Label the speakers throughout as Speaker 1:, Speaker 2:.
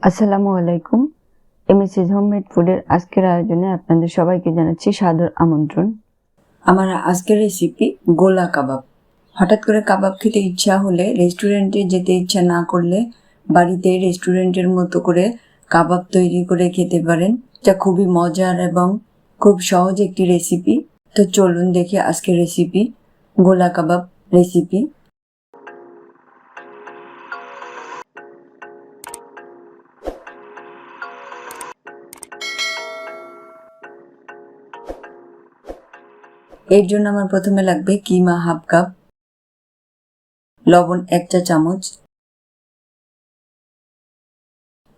Speaker 1: আসসালামু আলাইকুম। MSS homemade ফুডের আজকের আয়োজনে আপনাদের সবাইকে জানাচ্ছি সাদর আমন্ত্রণ। আমার আজকের রেসিপি গোলা কাবাব। হঠাৎ করে কাবাব খেতে ইচ্ছা হলে, রেস্টুরেন্টে যেতে ইচ্ছা না করলে বাড়িতে রেস্টুরেন্টের মতো করে কাবাব তৈরি করে খেতে পারেন, যা খুবই মজার এবং খুব সহজ একটি রেসিপি। তো চলুন দেখি আজকের রেসিপি, গোলা কাবাব রেসিপি। এর জন্য আমার প্রথমে লাগবে কিমা হাফ কাপ, লবণ 1 চা চামচ,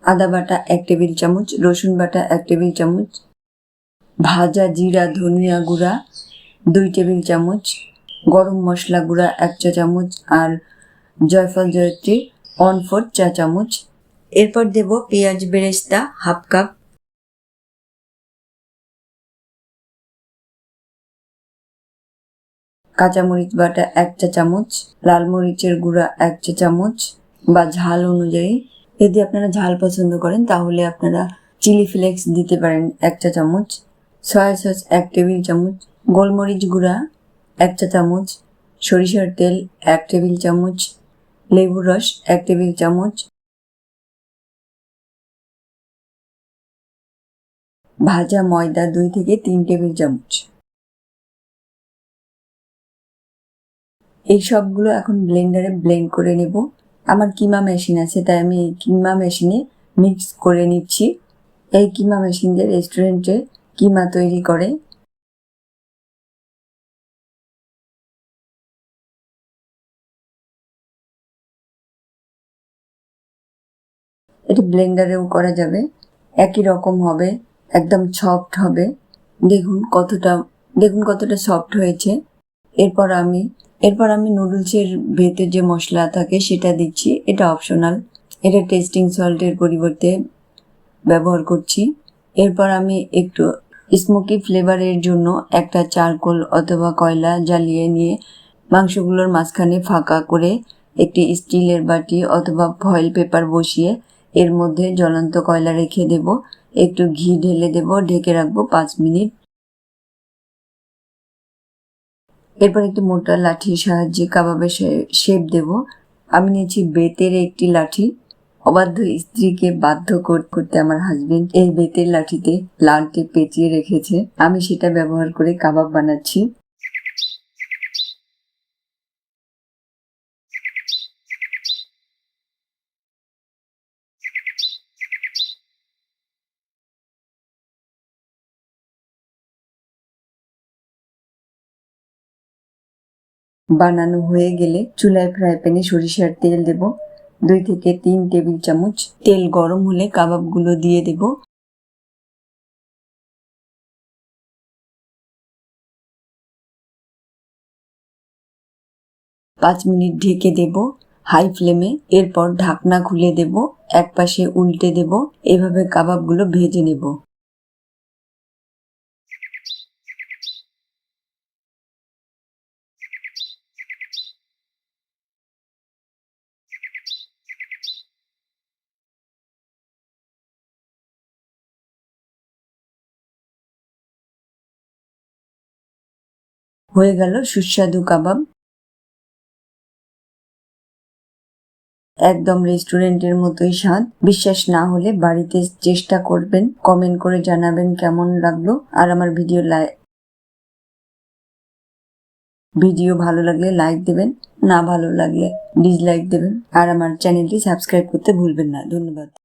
Speaker 1: আদা বাটা 1 টেবিল চামচ, রসুন বাটা 1 টেবিল চামচ, ভাজা জিরা ধনিয়া গুঁড়া 2 টেবিল চামচ, গরম মশলা গুঁড়া 1 চা চামচ, আর জয়ফল জয়ত্রী 1/4 চা চামচ। এরপর দেব পেঁয়াজ বেরেস্তা হাফ কাপ, কাঁচামরিচ বাটা 1 চা চামচ, লাল মরিচের গুঁড়া 1 চা চামচ বা ঝাল অনুযায়ী। যদি আপনারা ঝাল পছন্দ করেন তাহলে আপনারা চিলি ফ্লেক্স দিতে পারেন 1 চা চামচ, সয়া সস 1 টেবিল চামচ, গোলমরিচ গুঁড়া 1 চা চামচ, সরিষার তেল 1 টেবিল চামচ, লেবুর রস 1 টেবিল চামচ, ভাজা ময়দা 2 থেকে 3 টেবিল চামচ। এই সবগুলো এখন ব্লেন্ডারে ব্লেন্ড করে নেব। আমার কিমা মেশিন আছে, তাই আমি এই কিমা মেশিনে মিক্স করে নিচ্ছি। এই কিমা মেশিন দিয়ে রেস্টুরেন্টে কিমা তৈরি করে। এটি ব্লেন্ডারেও করা যাবে, একই রকম হবে, একদম সফট হবে। দেখুন কতটা সফট হয়েছে। এরপর আমি নুডলসের ভেতর যে মশলা থাকে সেটা দিচ্ছি। এটা অপশনাল, এটা টেস্টিং সল্টের পরিবর্তে ব্যবহার করছি। এরপর আমি একটু স্মোকি ফ্লেভারের জন্য একটা চারকোল অথবা কয়লা জ্বালিয়ে নিয়ে মাংসগুলোর মাঝখানে ফাঁকা করে একটি স্টিলের বাটি অথবা ফয়েল পেপার বসিয়ে এর মধ্যে জ্বলন্ত কয়লা রেখে দেব। একটু ঘি ঢেলে দেব, ঢেকে রাখবো 5 মিনিট। এরপর একটি মোটা লাঠির সাহায্যে কাবাবের শেপ দেব। আমি নিয়েছি বেতের একটি লাঠি। অবাধ্য স্ত্রীকে বাধ্য করতে আমার হাজবেন্ড এই বেতের লাঠিতে লালটে পেঁচিয়ে রেখেছে। আমি সেটা ব্যবহার করে কাবাব বানাচ্ছি। বানানো হয়ে গেলে চুলায় ফ্রাই প্যানে সরিষার তেল দেব 2 থেকে 3 টেবিল চামচ। তেল গরম হলে কাবাবগুলো দিয়ে দেব। পাঁচ মিনিট ঢেকে দেব হাই ফ্লেমে। এরপর ঢাকনা খুলে দেব, এক পাশে উল্টে দেব। এভাবে কাবাবগুলো ভেজে নেব। হয়ে গেল সুস্বাদু কাবাব। একদম রেস্টুরেন্টের মতোই স্বাদ। বিশ্বাস না হলে বাড়িতে চেষ্টা করবেন, কমেন্ট করে জানাবেন কেমন লাগলো। আর আমার ভিডিও ভালো লাগলে লাইক দেবেন, না ভালো লাগলে ডিসলাইক দেবেন। আর আমার চ্যানেলটি সাবস্ক্রাইব করতে ভুলবেন না। ধন্যবাদ।